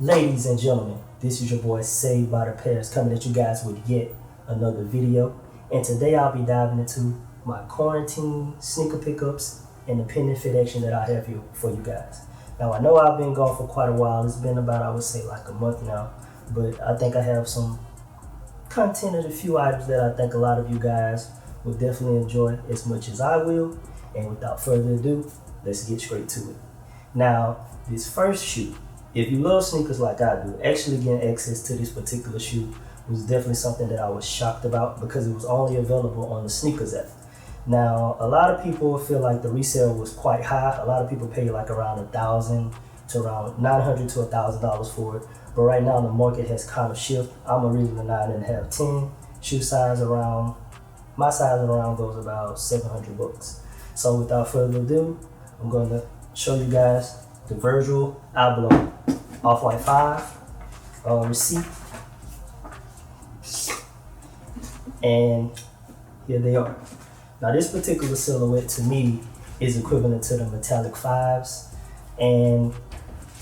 Ladies and gentlemen, this is your boy Saved by the Pairs coming at you guys with yet another video. And today I'll be diving into my quarantine sneaker pickups and the Pendingfitaction that I have here for you guys. Now I know I've been gone for quite a while. It's been about, I would say, like a month now. But I think I have some content of a few items that I think a lot of you guys will definitely enjoy as much as I will. And without further ado, let's get straight to it. Now, this first shoe, if you love sneakers like I do, actually getting access to this particular shoe was definitely something that I was shocked about because it was only available on the sneakers app. Now, a lot of people feel like the resale was quite high. A lot of people pay like around $1,000 to around $900 to $1,000 for it. But right now the market has kind of shifted. I'm originally 9.5, 10. Shoe size around, my size around goes about $700. So without further ado, I'm going to show you guys the Virgil Abloh Off-White 5 receipt. And here they are. Now this particular silhouette to me is equivalent to the metallic 5s. And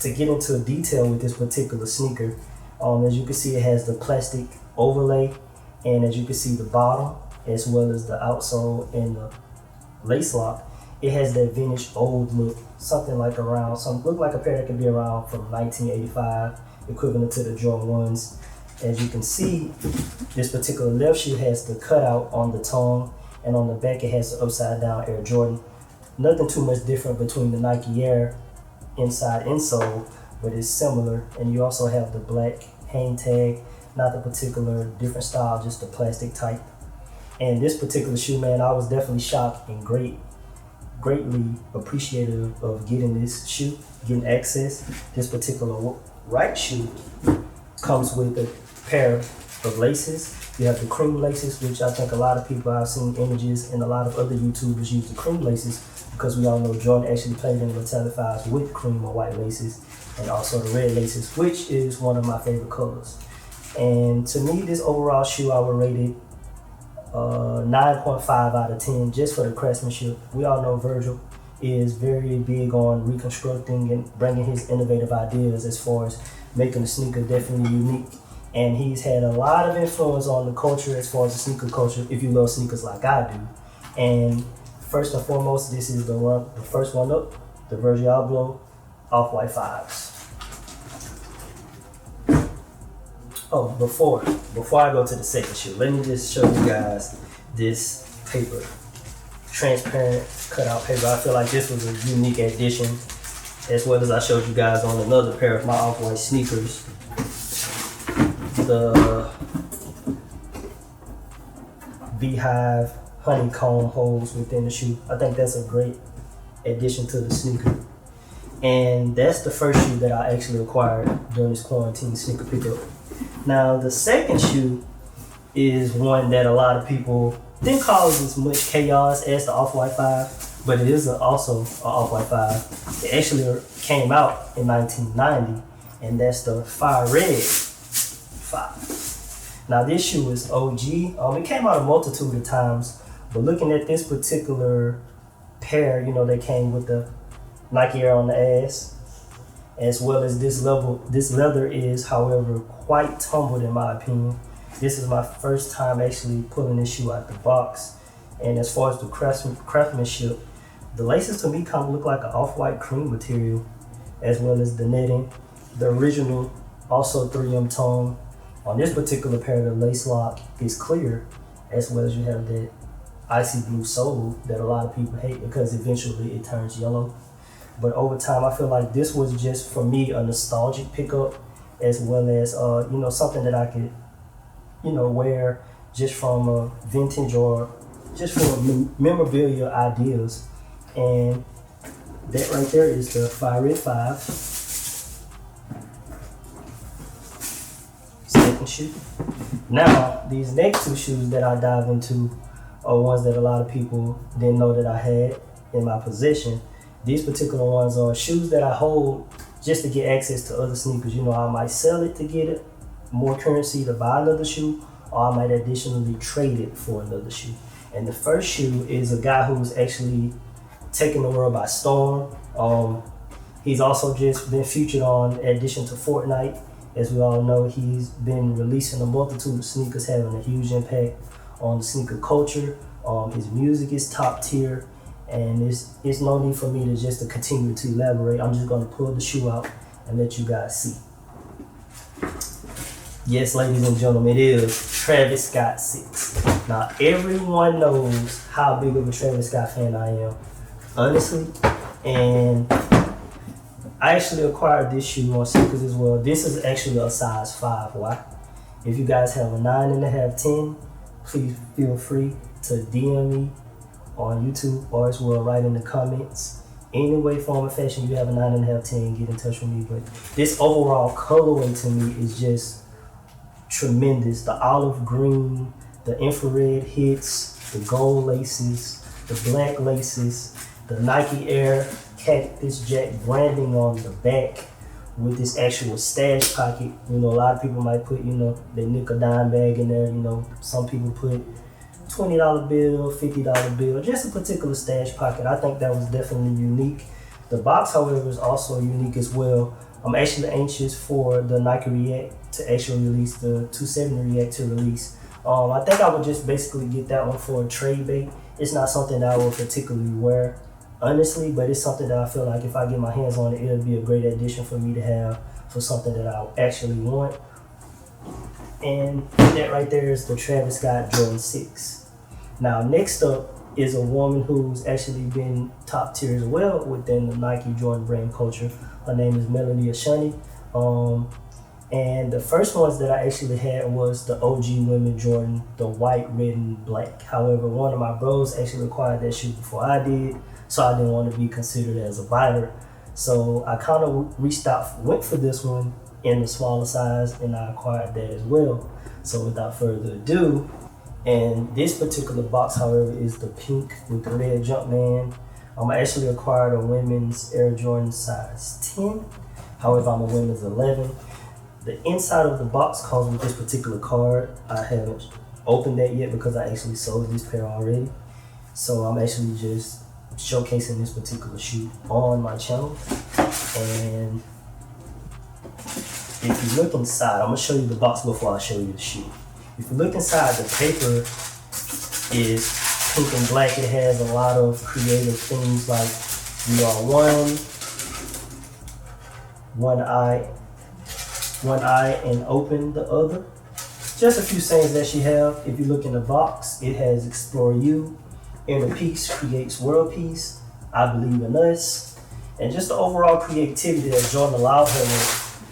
to get into detail with this particular sneaker, as you can see, it has the plastic overlay, and as you can see the bottom as well as the outsole and the lace lock, it has that vintage old look, something like around, look like a pair that could be around from 1985, equivalent to the Jordan 1s. As you can see, this particular left shoe has the cutout on the tongue, and on the back it has the upside down Air Jordan. Nothing too much different between the Nike Air inside insole, but it's similar. And you also have the black hang tag, not the particular different style, just the plastic type. And this particular shoe, man, I was definitely shocked and greatly appreciative of getting this shoe, getting access. This particular right shoe comes with a pair of laces. You have the cream laces, which I think a lot of people, I've seen images and a lot of other YouTubers use the cream laces because we all know Jordan actually played in the metallic 5s with cream or white laces, and also the red laces, which is one of my favorite colors. And to me, this overall shoe, I would rate it 9.5 out of 10 just for the craftsmanship. We all know Virgil is very big on reconstructing and bringing his innovative ideas as far as making the sneaker definitely unique. And he's had a lot of influence on the culture as far as the sneaker culture, if you love sneakers like I do. And first and foremost, this is the first one up, the Virgil Abloh Off-White 5s. Oh, before I go to the second shoe, let me just show you guys this paper. Transparent cutout paper. I feel like this was a unique addition, as well as I showed you guys on another pair of my Off-White sneakers. The beehive honeycomb holes within the shoe. I think that's a great addition to the sneaker. And that's the first shoe that I actually acquired during this quarantine sneaker pickup. Now the second shoe is one that a lot of people didn't cause as much chaos as the Off-White 5, but it is also an Off-White 5. It actually came out in 1990, and that's the Fire Red 5. Now this shoe is OG. It came out a multitude of times, but looking at this particular pair, you know, they came with the Nike Air on the ass, as well as this leather is, however, quite tumbled in my opinion. This is my first time actually pulling this shoe out the box. And as far as the craftsmanship, the laces to me kind of look like an off-white cream material, as well as the netting. The original, also 3M tone. On this particular pair, the lace lock is clear, as well as you have that icy blue sole that a lot of people hate because eventually it turns yellow. But over time, I feel like this was just, for me, a nostalgic pickup, as well as, you know, something that I could, you know, wear just from a vintage or just from memorabilia ideas. And that right there is the Fire Red 5. Second shoe. Now, these next two shoes that I dive into are ones that a lot of people didn't know that I had in my possession. These particular ones are shoes that I hold just to get access to other sneakers. You know, I might sell it to get it more currency to buy another shoe, or I might additionally trade it for another shoe. And the first shoe is a guy who's actually taking the world by storm. He's also just been featured on, in addition to Fortnite. As we all know, he's been releasing a multitude of sneakers, having a huge impact on the sneaker culture. His music is top tier, and it's no need for me to continue to elaborate. I'm just gonna pull the shoe out and let you guys see. Yes, ladies and gentlemen, it is Travis Scott 6. Now, everyone knows how big of a Travis Scott fan I am, honestly, and I actually acquired this shoe on sneakers as well. This is actually a size 5. Why? If you guys have a 9.5, 10, please feel free to DM me on YouTube or as well write in the comments. Any way, form, or fashion you have a 9.5, 10, get in touch with me. But this overall colorway to me is just tremendous. The olive green, the infrared hits, the gold laces, the black laces, the Nike Air Cactus Jack branding on the back with this actual stash pocket. You know, a lot of people might put, the nickel dime bag in there. Some people put $20 bill, $50 bill, just a particular stash pocket. I think that was definitely unique. The box, however, is also unique as well. I'm actually anxious for the Nike React to actually release, the 270 React to release. I think I would just basically get that one for a trade bait. It's not something that I will particularly wear, honestly, but it's something that I feel like if I get my hands on it, it'll be a great addition for me to have for something that I actually want. And that right there is the Travis Scott Jordan 6. Now, next up is a woman who's actually been top tier as well within the Nike Jordan brand culture. Her name is Melanie Ashani. And the first ones that I actually had was the OG Women Jordan, the white, red, and black. However, one of my bros actually acquired that shoe before I did, so I didn't want to be considered as a buyer. So I kind of went for this one in the smaller size, and I acquired that as well. So without further ado, and this particular box, however, is the pink with the red Jumpman. I actually acquired a women's Air Jordan size 10. However, I'm a women's 11. The inside of the box comes with this particular card. I haven't opened that yet because I actually sold this pair already. So I'm actually just showcasing this particular shoe on my channel. And if you look inside, I'm gonna show you the box before I show you the shoe. If you look inside, the paper is pink and black. It has a lot of creative things like we are one eye and open the other. Just a few sayings that she have. If you look in the box, it has explore you, inner peace creates world peace, I believe in us, and just the overall creativity that Jordan allowed her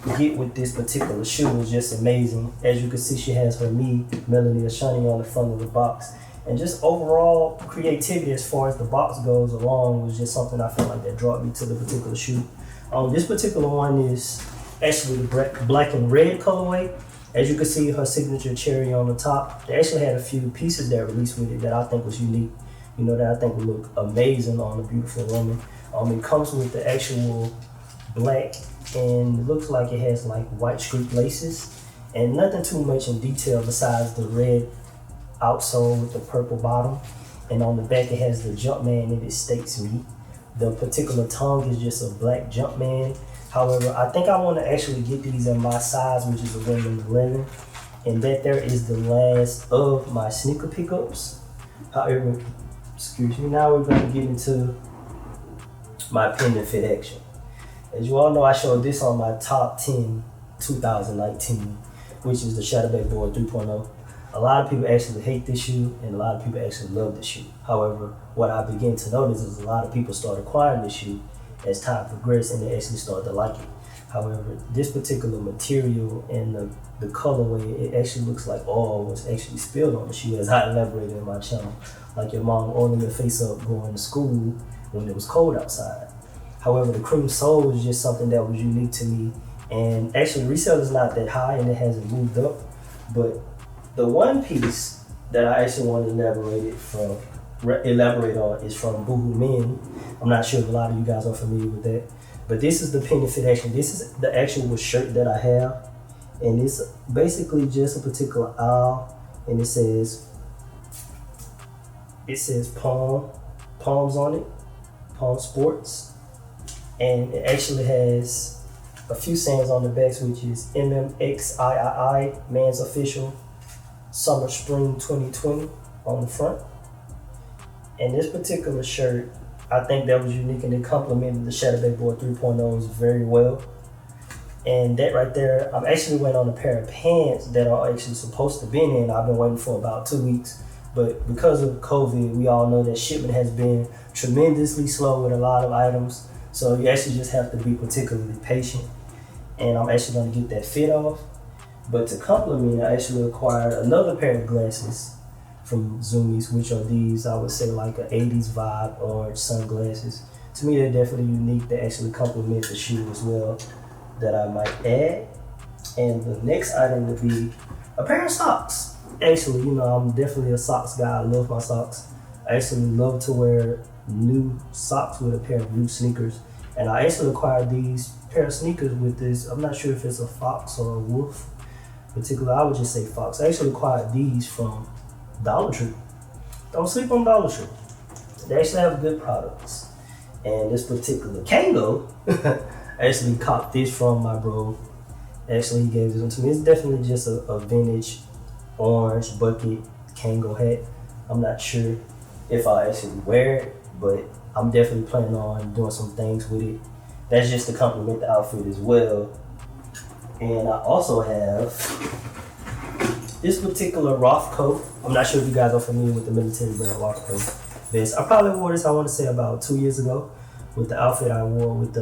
to get with this particular shoe was just amazing. As you can see, she has her me, Melanie Ashani, on the front of the box. And just overall creativity as far as the box goes along was just something I felt like that brought me to the particular shoe. This particular one is actually the black and red colorway. As you can see, her signature cherry on the top. They actually had a few pieces that released with it that I think was unique, that I think would look amazing on a beautiful woman. It comes with the actual black, and it looks like it has like white streak laces, and nothing too much in detail besides the red outsole with the purple bottom. And on the back, it has the Jumpman, and it states me. The particular tongue is just a black Jumpman. However, I think I want to actually get these in my size, which is a women's 11. And that there is the last of my sneaker pickups. However, excuse me, now we're going to get into my Pendingfitaction. As you all know, I showed this on my top 10 2019, which is the Backboard 3.0. A lot of people actually hate this shoe, and a lot of people actually love this shoe. However, what I began to notice is a lot of people started acquiring this shoe as time progressed, and they actually started to like it. However, this particular material and the colorway, it actually looks like oil was actually spilled on the shoe, as I elaborated in my channel. Like your mom oiling your face up going to school when it was cold outside. However, the cream sole was just something that was unique to me. And actually, resale is not that high, and it hasn't moved up. But the one piece that I actually want to elaborate on is from Boohoo Men. I'm not sure if a lot of you guys are familiar with that, but this is the Pendingfitaction. This is the actual shirt that I have, and it's basically just a particular aisle, and it says palms on it, Palm Sports, and it actually has a few sayings on the backs, which is MMXIII, Man's Official Summer Spring 2020 on the front. And this particular shirt, I think that was unique and it complemented the Shadow Backboard 3.0s very well. And that right there, I'm actually waiting on a pair of pants that are actually supposed to be in. I've been waiting for about 2 weeks. But because of COVID, we all know that shipment has been tremendously slow with a lot of items. So you actually just have to be particularly patient. And I'm actually going to get that fit off. But to complement, I actually acquired another pair of glasses from Zoomies, which are these, I would say, like an 80s vibe orange sunglasses. To me, they're definitely unique. They actually complement the shoe as well that I might add. And the next item would be a pair of socks. Actually, I'm definitely a socks guy. I love my socks. I actually love to wear new socks with a pair of new sneakers. And I actually acquired these pair of sneakers with this, I'm not sure if it's a fox or a wolf. Particularly, I would just say fox. I actually acquired these from Dollar Tree. Don't sleep on Dollar Tree. They actually have good products. And this particular Kango, I actually copped this from my bro. Actually, he gave this one to me. It's definitely just a vintage orange bucket Kango hat. I'm not sure if I actually wear it, but I'm definitely planning on doing some things with it. That's just to complement the outfit as well. And I also have this particular Roth coat. I'm not sure if you guys are familiar with the military brand Roth coat vest. I probably wore this, I want to say, about 2 years ago with the outfit I wore with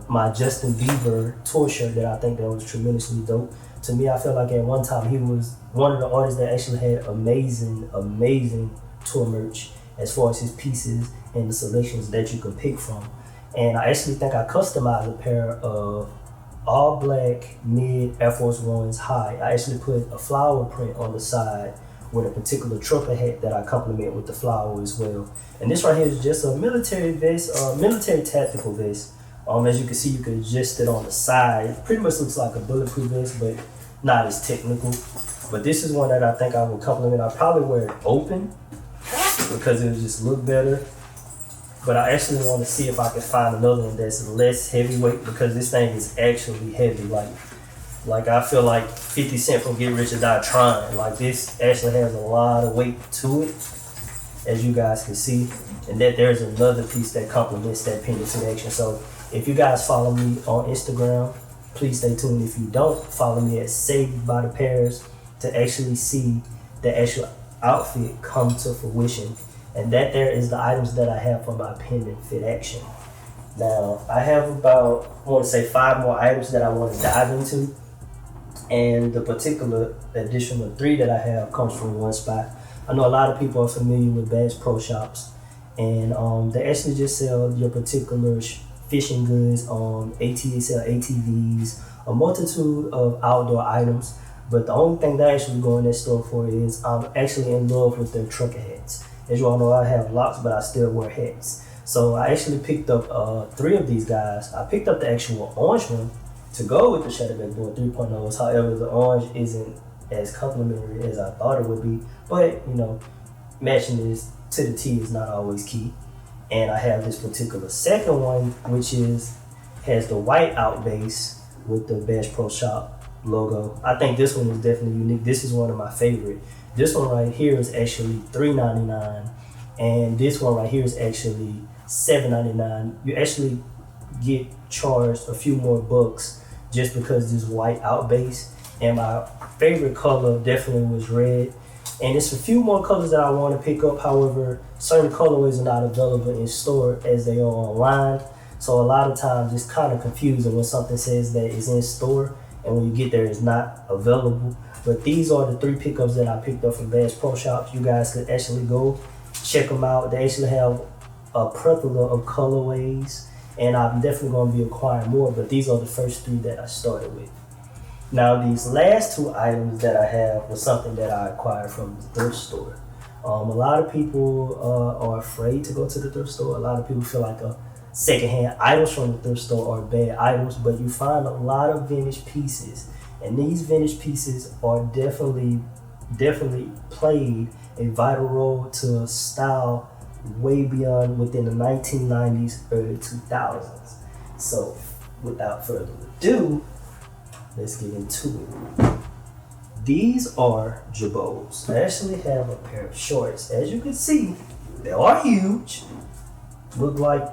my Justin Bieber tour shirt that I think that was tremendously dope. To me, I feel like at one time he was one of the artists that actually had amazing tour merch as far as his pieces and the selections that you could pick from. And I actually think I customized a pair of all black mid Air Force Ones high. I actually put a flower print on the side with a particular trucker hat that I complement with the flower as well. And this right here is just a military vest, military tactical vest. As you can see, you can adjust it on the side. It pretty much looks like a bulletproof vest, but not as technical. But this is one that I think I would complement. I'll probably wear it open because it would just look better. But I actually want to see if I can find another one that's less heavyweight because this thing is actually heavy. Like I feel like 50 Cent from Get Rich or Die Trying. Like this actually has a lot of weight to it, as you guys can see. And that there's another piece that complements that Pendingfitaction. So if you guys follow me on Instagram, please stay tuned. If you don't, follow me at Saved by the Pairs to actually see the actual outfit come to fruition. And that there is the items that I have for my Pendingfitaction. Now, I have about, I want to say 5 more items that I want to dive into. And the particular additional 3 that I have comes from one spot. I know a lot of people are familiar with Bass Pro Shops. And they actually just sell your particular fishing goods, they sell ATVs, a multitude of outdoor items. But the only thing that I actually go in that store for is I'm actually in love with their trucker hats. As you all know, I have locks, but I still wear hats. So I actually picked up 3 of these guys. I picked up the actual orange one to go with the Shadow Backboard 3.0s. However, the orange isn't as complimentary as I thought it would be. But, matching this to the T is not always key. And I have this particular second one, which has the white out base with the Bass Pro Shop logo. I think this one is definitely unique. This is one of my favorite. This one right here is actually $3.99, and this one right here is actually $7.99. You actually get charged a few more bucks just because this white out base. And my favorite color definitely was red. And it's a few more colors that I want to pick up. However, certain colorways are not available in store as they are online. So a lot of times it's kind of confusing when something says that it's in store and when you get there it's not available. But these are the 3 pickups that I picked up from Bass Pro Shops. You guys could actually go check them out. They actually have a plethora of colorways, and I'm definitely going to be acquiring more, but these are the first 3 that I started with. Now, these last 2 items that I have was something that I acquired from the thrift store. A lot of people are afraid to go to the thrift store. A lot of people feel like secondhand items from the thrift store are bad items, but you find a lot of vintage pieces. And these vintage pieces are definitely played a vital role to style way beyond within the 1990s, early 2000s. So without further ado, let's get into it. These are Jabots. I actually have a pair of shorts. As you can see, they are huge. Look like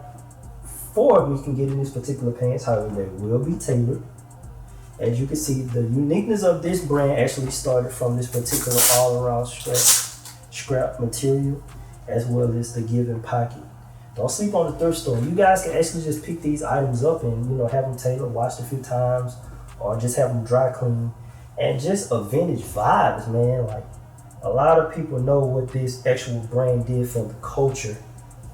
4 of me can get in this particular pants, however, they will be tailored. As you can see, the uniqueness of this brand actually started from this particular all-around scrap material, as well as the given pocket. Don't sleep on the thrift store. You guys can actually just pick these items up and, you know, have them tailored, washed a few times, or just have them dry clean. And just a vintage vibes, man. Like, a lot of people know what this actual brand did for the culture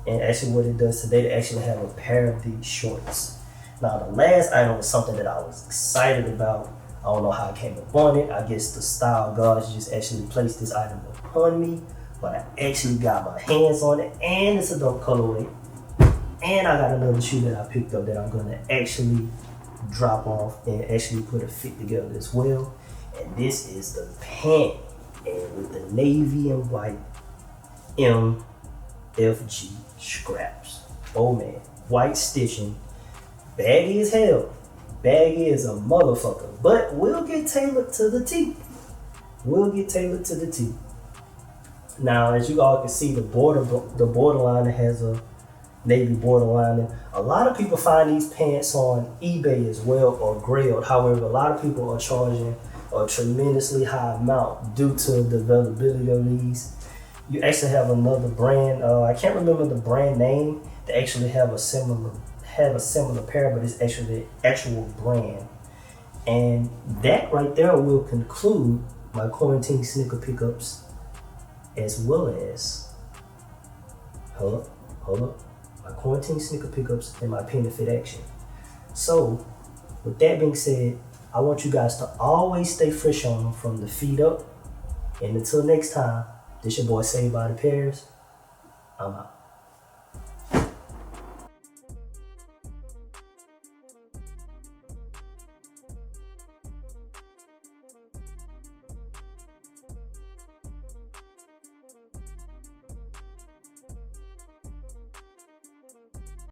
and actually what it does today to actually have a pair of these shorts. Now, the last item was something that I was excited about. I don't know how I came upon it. I guess the style gods just actually placed this item upon me, but I actually got my hands on it, and it's a dope colorway. And I got another shoe that I picked up that I'm gonna actually drop off and actually put a fit together as well. And this is the pant, and with the navy and white MFG scraps. Oh man, white stitching. Baggy as hell. Baggy as a motherfucker. But we'll get tailored to the T. We'll get tailored to the T. Now, as you all can see, the borderline has a navy borderline. A lot of people find these pants on eBay as well, or Grailed. However, a lot of people are charging a tremendously high amount due to the availability of these. You actually have another brand. I can't remember the brand name. They actually have a similar pair, but it's actually the actual brand. And that right there will conclude my quarantine sneaker pickups, as well as hold up, my quarantine sneaker pickups and my Pendingfitaction. So with that being said, I want you guys to always stay fresh on them from the feet up. And until next time, this your boy Saved by the Pairs. I'm out.